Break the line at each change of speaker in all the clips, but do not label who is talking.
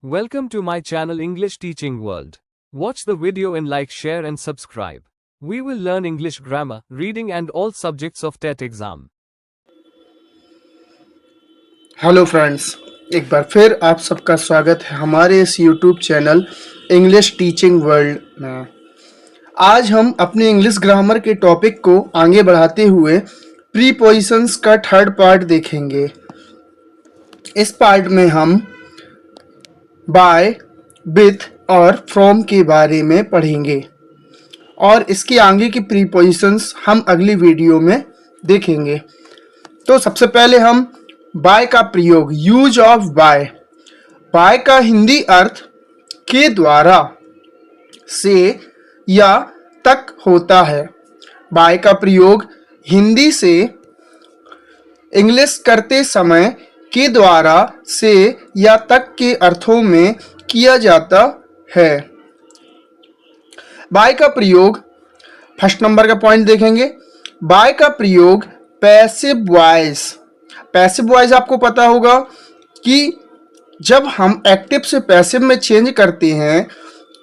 Welcome to my channel English Teaching World. Watch the video and like, share and subscribe. We will learn English grammar, reading and all subjects of TET exam.
Hello friends, एक बार फिर आप सबका स्वागत है हमारे इस YouTube channel English teaching world में। आज हम अपने इंग्लिश ग्रामर के टॉपिक को आगे बढ़ाते हुए प्रीपोजिशंस का थर्ड पार्ट देखेंगे। इस पार्ट में हम बाय, विथ और फ्रॉम के बारे में पढ़ेंगे और इसके आगे की प्रीपोजिशंस हम अगली वीडियो में देखेंगे। तो सबसे पहले हम बाय का प्रयोग, यूज ऑफ बाय। बाय का हिंदी अर्थ के द्वारा, से या तक होता है। बाय का प्रयोग हिंदी से इंग्लिश करते समय के द्वारा, से या तक के अर्थों में किया जाता है। बाय का प्रयोग, फर्स्ट नंबर का पॉइंट देखेंगे। बाय का प्रयोग पैसिव वॉइस। पैसिव वॉइस आपको पता होगा कि जब हम एक्टिव से पैसिव में चेंज करते हैं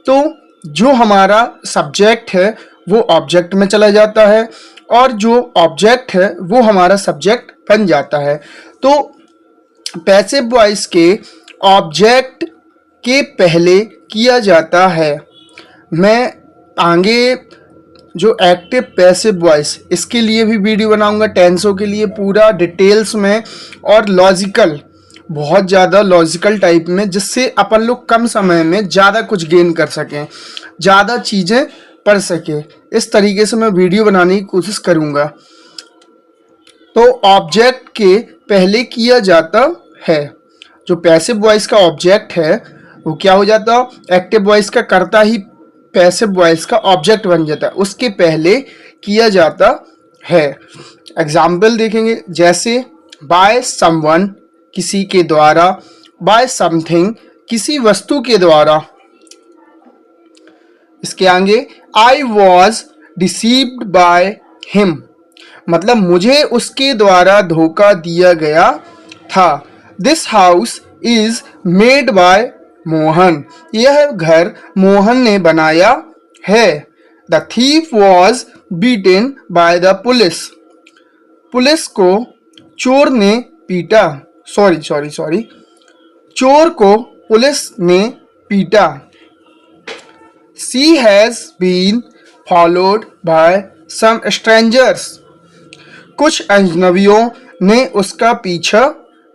तो जो हमारा सब्जेक्ट है वो ऑब्जेक्ट में चला जाता है और जो ऑब्जेक्ट है वो हमारा सब्जेक्ट बन जाता है। तो पैसिव वॉइस के ऑब्जेक्ट के पहले किया जाता है। मैं आगे जो एक्टिव पैसिव वॉइस, इसके लिए भी वीडियो बनाऊंगा, टेंसों के लिए पूरा डिटेल्स में और लॉजिकल, बहुत ज़्यादा लॉजिकल टाइप में, जिससे अपन लोग कम समय में ज़्यादा कुछ गेन कर सकें, ज़्यादा चीज़ें पढ़ सकें। इस तरीके से मैं वीडियो बनाने की कोशिश करूँगा। तो ऑब्जेक्ट के पहले किया जाता है। जो पैसिव वॉइस का ऑब्जेक्ट है वो क्या हो जाता, एक्टिव वॉइस का कर्ता ही पैसिव वॉइस का ऑब्जेक्ट बन जाता है, उसके पहले किया जाता है। एग्जाम्पल देखेंगे, जैसे बाय समवन, किसी के द्वारा, बाय समथिंग, किसी वस्तु के द्वारा। इसके आगे I was deceived by him, मतलब मुझे उसके द्वारा धोखा दिया गया था। This house is made by Mohan, यह घर मोहन ने बनाया है। The thief was beaten by the police, police को चोर ने पीटा, सॉरी, चोर को पुलिस ने पीटा। She has been followed by some strangers, कुछ अजनबियों ने उसका पीछा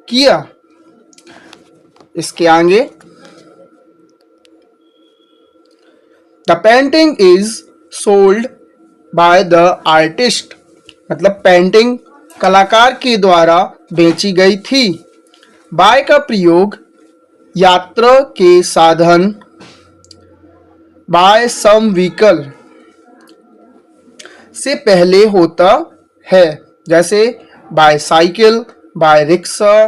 किया। इसके आगे the painting is sold by the artist, मतलब पेंटिंग कलाकार के द्वारा बेची गई थी। बाय का प्रयोग यात्रा के साधन, बाय सम व्हीकल से पहले होता है, जैसे by cycle, by rickshaw,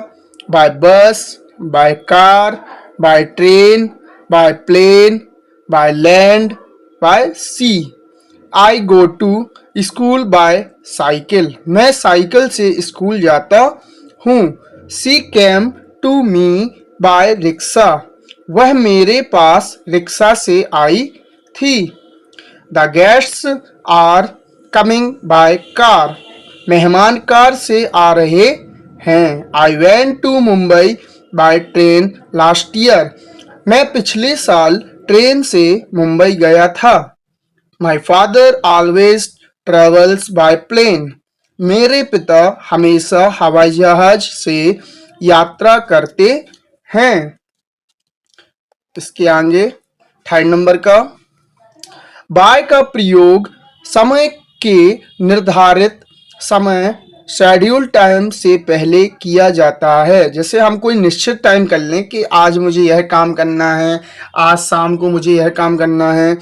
by bus, by car, by train, by plane, by land, by sea. I go to school by cycle, मैं साइकिल से स्कूल जाता हूँ। She came to me by rickshaw, वह मेरे पास रिक्शा से आई थी। The guests are coming by car, मेहमान कार से आ रहे हैं। I went to Mumbai by train last year, मैं पिछले साल ट्रेन से मुंबई गया था। My father always travels by plane, मेरे पिता हमेशा हवाई जहाज से यात्रा करते हैं। इसके आगे थर्ड नंबर का, बाय का प्रयोग समय के निर्धारित समय, शेड्यूल टाइम से पहले किया जाता है। जैसे हम कोई निश्चित टाइम कर लें कि आज मुझे यह काम करना है, आज शाम को मुझे यह काम करना है,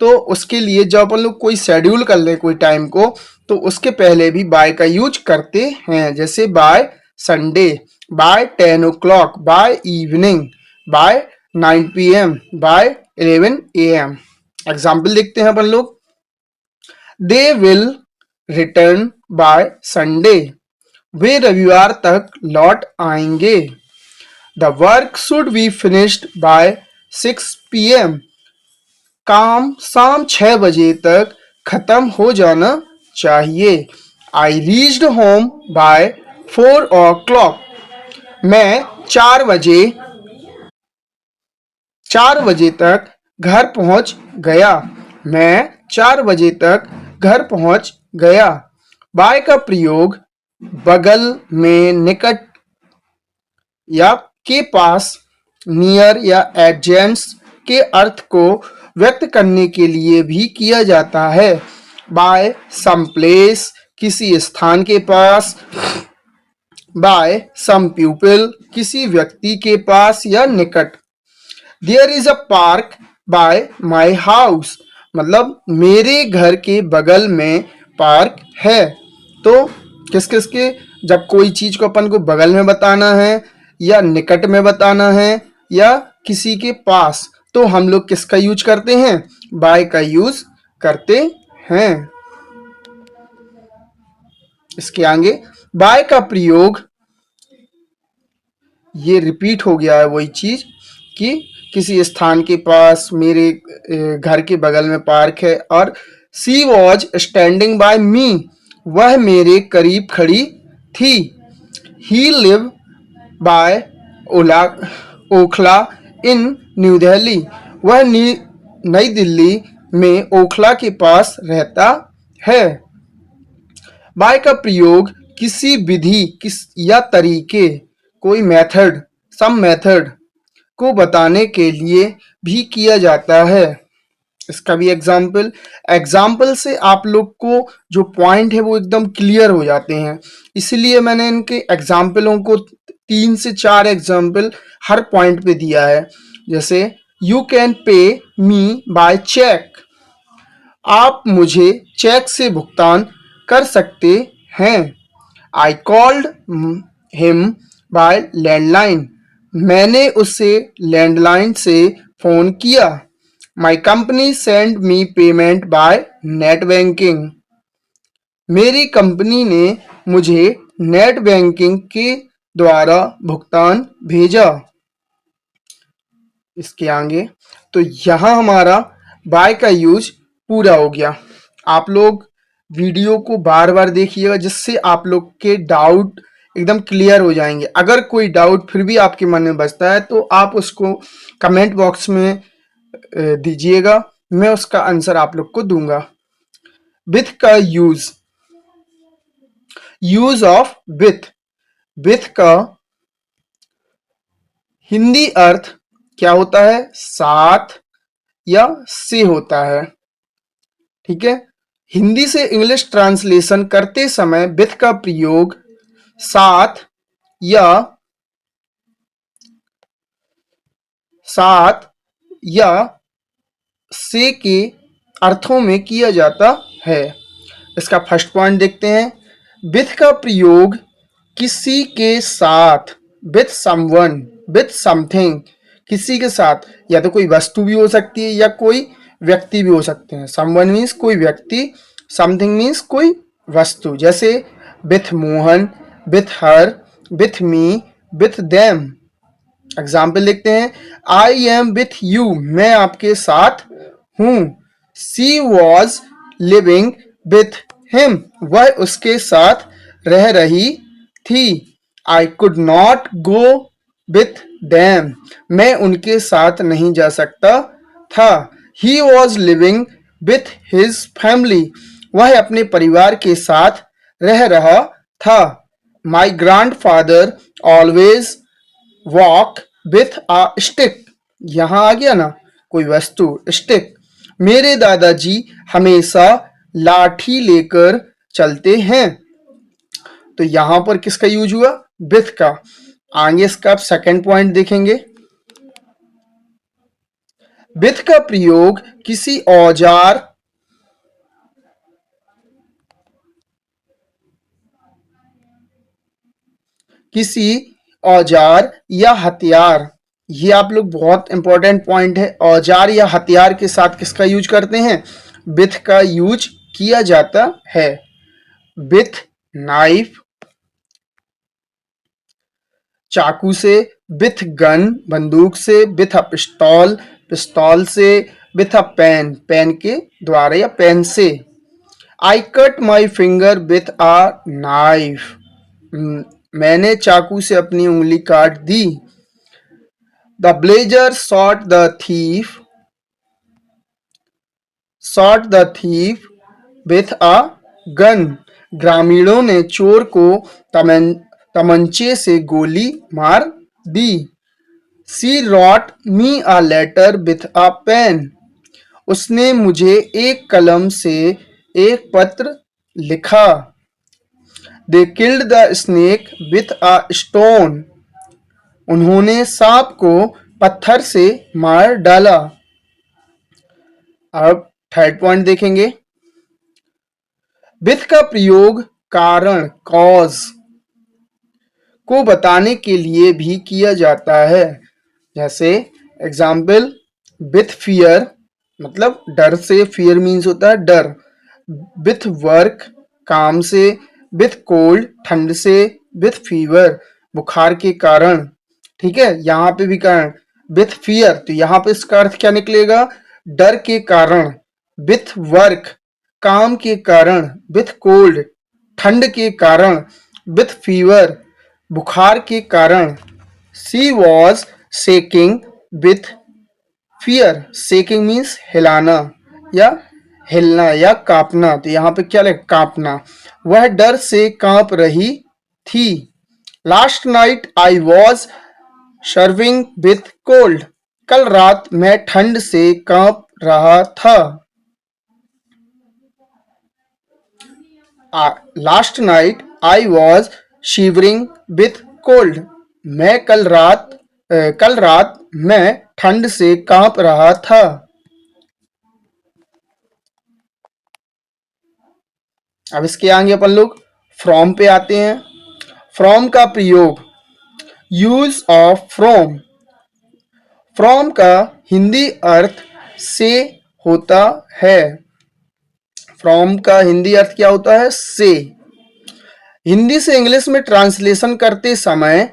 तो उसके लिए जब अपन लोग कोई शेड्यूल कर लें कोई टाइम को, तो उसके पहले भी बाय का यूज करते हैं। जैसे by Sunday, by 10 o'clock, by evening, by 9 PM, by 11 AM। Example देखते हैं अपन लोग। They will return by Sunday, वे रविवार तक लौट आएंगे। The work should be finished by 6 PM। काम शाम 6 बजे तक खत्म हो जाना चाहिए। I reached home by 4 o'clock। मैं 4 बजे तक घर पहुंच गया। मैं 4 बजे तक घर पहुंच गया। बाय का प्रयोग बगल में, निकट या के पास, नियर या एडजेंट्स के अर्थ को व्यक्त करने के लिए भी किया जाता है। बाय सम प्लेस, किसी स्थान के पास। बाय सम पीपल, किसी व्यक्ति के पास या निकट। There is a park by my house, मतलब मेरे घर के बगल में पार्क है। तो किस किस के, जब कोई चीज को अपन को बगल में बताना है या निकट में बताना है या किसी के पास, तो हम लोग किसका यूज करते हैं? बाय का यूज करते हैं। इसके आगे बाय का प्रयोग, ये रिपीट हो गया है वही चीज कि किसी स्थान के पास, मेरे घर के बगल में पार्क है। और सी वॉज स्टैंडिंग बाय मी, वह मेरे करीब खड़ी थी। He live by Okhla in new Delhi, वह नई दिल्ली में ओखला के पास रहता है। बाय का प्रयोग किसी विधि या तरीके, कोई मेथड, सम मेथड को बताने के लिए भी किया जाता है। इसका भी एग्जाम्पल से आप लोग को जो पॉइंट है वो एकदम क्लियर हो जाते हैं। इसलिए मैंने इनके एग्जाम्पलों को 3 से 4 एग्जाम्पल हर पॉइंट पे दिया है। जैसे you can pay me bye check, आप मुझे चेक से भुगतान कर सकते हैं। I called him by landline, मैंने उसे लैंडलाइन से फोन किया। My company send me payment by net banking, मेरी कंपनी ने मुझे नेट बैंकिंग के द्वारा भुगतान भेजा। इसके आगे तो यहाँ हमारा बाय का यूज पूरा हो गया। आप लोग वीडियो को बार बार देखिएगा जिससे आप लोग के डाउट एकदम क्लियर हो जाएंगे। अगर कोई डाउट फिर भी आपके मन में बचता है तो आप उसको कमेंट बॉक्स में दीजिएगा, मैं उसका आंसर आप लोग को दूंगा। विथ का यूज ऑफ विथ का हिंदी अर्थ क्या होता है? साथ या से होता है। ठीक है, हिंदी से इंग्लिश ट्रांसलेशन करते समय विथ का प्रयोग साथ या से के अर्थों में किया जाता है। इसका फर्स्ट पॉइंट देखते हैं। विथ का प्रयोग किसी के साथ, विथ समवन, विथ समथिंग, किसी के साथ, या तो कोई वस्तु भी हो सकती है या कोई व्यक्ति भी हो सकते हैं। समवन मीन्स कोई व्यक्ति, समथिंग मीन्स कोई वस्तु। जैसे with Mohan, with her, with me, with them. Example देखते हैं। आई एम विथ यू, मैं आपके साथ हूं। सी वॉज लिविंग विथ हिम, वह उसके साथ रह रही थी। I could not go with them, मैं उनके साथ नहीं जा सकता था। He was living with his family, वह अपने परिवार के साथ रह रहा था। My grand father always walk with a stick, यहां आ गया ना कोई वस्तु, स्टिक। मेरे दादाजी हमेशा लाठी लेकर चलते हैं। तो यहां पर किसका यूज हुआ? विथ का। आगे इसका आप सेकेंड पॉइंट देखेंगे। विथ का प्रयोग किसी औजार या हथियार, ये आप लोग बहुत इंपॉर्टेंट पॉइंट है। औजार या हथियार के साथ किसका यूज करते हैं? विथ का यूज किया जाता है। विथ नाइफ, चाकू से, विथ गन बंदूक से, विथ अ पिस्तौल पिस्तौल से, विथ अ पेन पेन के द्वारा या पेन से। I cut my finger with a knife, मैंने चाकू से अपनी उंगली काट दी। The villager shot the thief with a gun, ग्रामीणों ने चोर को तमंचे से गोली मार दी। She wrote me a letter with a pen, उसने मुझे एक कलम से एक पत्र लिखा। They killed the snake with a stone, उन्होंने सांप को पत्थर से मार डाला। अब थर्ड पॉइंट देखेंगे। विथ का प्रयोग कारण कॉज को बताने के लिए भी किया जाता है। जैसे एग्जाम्पल, विथ फियर मतलब डर से, फियर मीन्स होता है डर। विथ वर्क काम से, विथ कोल्ड ठंड से, विथ फीवर बुखार के कारण। ठीक है, यहाँ पे भी कारण विथ फियर, तो यहाँ पे इसका अर्थ क्या निकलेगा, डर के कारण। विथ वर्क काम के कारण, विथ कोल्ड ठंड के कारण, विथ फीवर बुखार के कारण। She was shaking with fear, shaking means हिलाना या हिलना या कांपना, तो यहाँ पे क्या लगे, कांपना। वह डर से कांप रही थी। Last night I was shivering with cold, कल रात मैं ठंड से कांप रहा था। Last night I was shivering with cold, मैं कल रात मैं ठंड से कांप रहा था। अब इसके आगे अपन लोग फ्रॉम पे आते हैं। फ्रॉम का प्रयोग, यूज ऑफ फ्रॉम। फ्रॉम का हिंदी अर्थ से होता है। फ्रॉम का हिंदी अर्थ क्या होता है, से। हिंदी से इंग्लिश में ट्रांसलेशन करते समय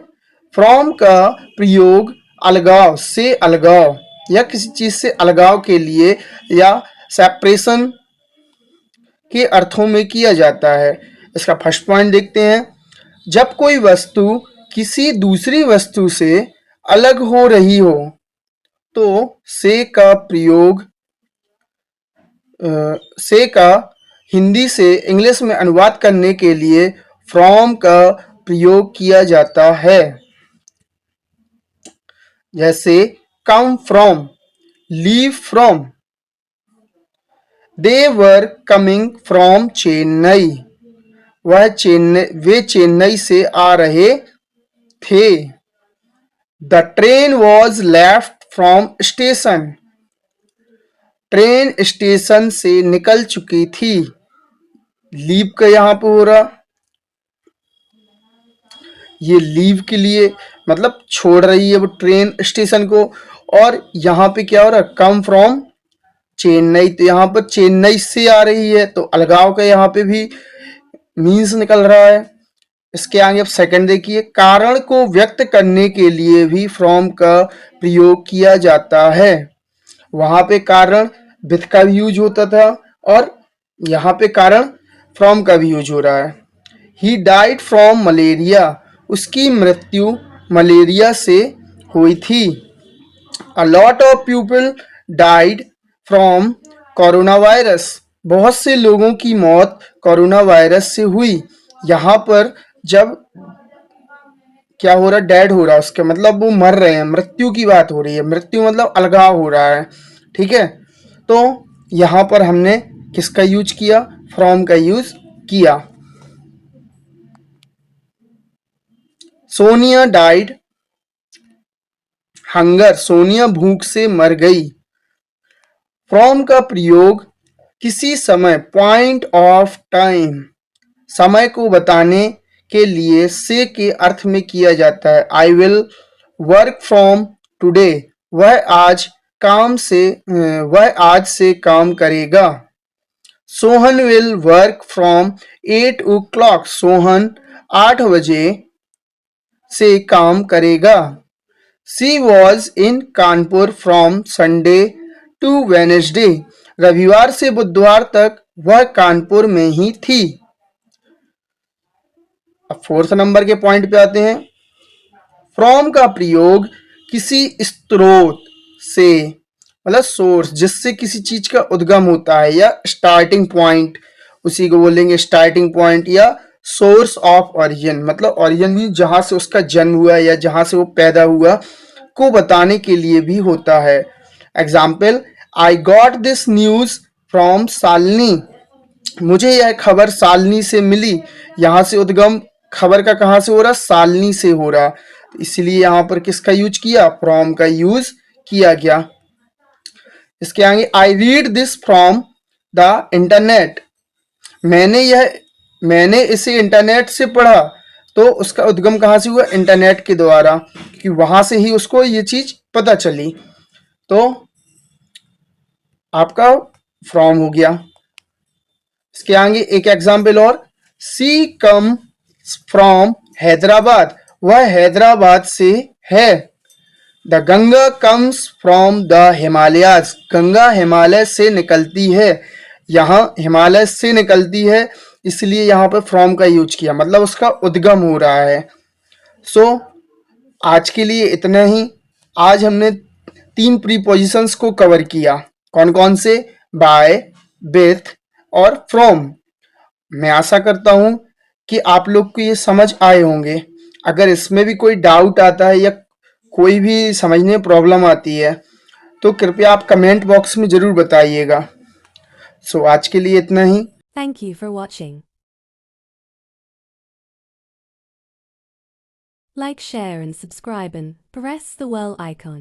फ्रॉम का प्रयोग अलगाव से, अलगाव या किसी चीज से अलगाव के लिए या सेपरेशन के अर्थों में किया जाता है। इसका फर्स्ट पॉइंट देखते हैं। जब कोई वस्तु किसी दूसरी वस्तु से अलग हो रही हो तो से का प्रयोग, से का हिंदी से इंग्लिश में अनुवाद करने के लिए फ्रॉम का प्रयोग किया जाता है। जैसे come from, leave from. They were coming from Chennai, वे चेन्नई से आ रहे थे। The train was left from station, train station से निकल चुकी थी। लीव का यहां पे हो रहा, ये लीव के लिए मतलब छोड़ रही है वो ट्रेन स्टेशन को। और यहाँ पे क्या हो रहा है, कम फ्रॉम चेन्नई, तो यहाँ पर चेन्नई से आ रही है, तो अलगाव का यहाँ पे भी मीन्स निकल रहा है। इसके आगे अब सेकंड देखिए। कारण को व्यक्त करने के लिए भी फ्रॉम का प्रयोग किया जाता है। वहां पे कारण विथ का भी यूज होता था और यहाँ पे कारण फ्रॉम का भी यूज हो रहा है। ही डाइड फ्रॉम मलेरिया, उसकी मृत्यु मलेरिया से हुई थी। A lot of people died from corona virus, बहुत से लोगों की मौत कोरोना वायरस से हुई। यहाँ पर जब क्या हो रहा है, डेड हो रहा है, उसका मतलब वो मर रहे हैं, मृत्यु की बात हो रही है। मृत्यु मतलब अलगाव हो रहा है। ठीक है, तो यहाँ पर हमने किसका यूज किया, फ्रॉम का यूज किया। सोनिया डाइड हंगर, सोनिया भूख से मर गई। फ्रॉम का प्रयोग किसी समय, पॉइंट ऑफ टाइम, समय को बताने के लिए से के अर्थ में किया जाता है। I will work from today, वह आज से काम करेगा। Sohan will work from 8 o'clock, Sohan 8 बजे से काम करेगा। She was in Kanpur from Sunday to Wednesday. रविवार से बुधवार तक वह कानपुर में ही थी। अब फोर्थ नंबर के पॉइंट पे आते हैं। फ्रॉम का प्रयोग किसी स्रोत से, मतलब सोर्स, जिससे किसी चीज का उद्गम होता है, या स्टार्टिंग पॉइंट, उसी को बोलेंगे स्टार्टिंग पॉइंट, या सोर्स ऑफ ओरिजिन, मतलब ओरिजिन भी जहां से उसका जन्म हुआ या जहां से वो पैदा हुआ को बताने के लिए भी होता है। Example, I got this news from Shalini. मुझे यह खबर शालिनी से मिली। यहाँ से उद्गम खबर का कहाँ से हो रहा, शालिनी से हो रहा, इसलिए यहाँ पर किसका यूज किया, फ्रॉम का यूज किया गया। इसके आगे, I read this from the internet. मैंने इसे इंटरनेट से पढ़ा। तो उसका उद्गम कहाँ से हुआ, इंटरनेट के द्वारा, कि वहां से ही उसको ये चीज पता चली। तो आपका फ्रॉम हो गया। इसके आगे एक एग्जाम्पल और, सी कम फ्रॉम हैदराबाद। वह हैदराबाद से है। The Ganga comes from the Himalayas. Ganga Himalaya से निकलती है। यहाँ हिमालय से निकलती है, इसलिए यहाँ पर फ्रॉम का यूज किया, मतलब उसका उद्गम हो रहा है। सो आज के लिए इतना ही। आज हमने 3 प्रीपोजिशंस को कवर किया। कौन कौन से, बाय, विथ और फ्रॉम। मैं आशा करता हूं कि आप लोग को ये समझ आए होंगे। अगर इसमें भी कोई डाउट आता है या कोई भी समझने में प्रॉब्लम आती है तो कृपया आप कमेंट बॉक्स में जरूर बताइएगा। सो आज के लिए इतना ही।
Thank you for watching. Like, share and subscribe and press the bell icon.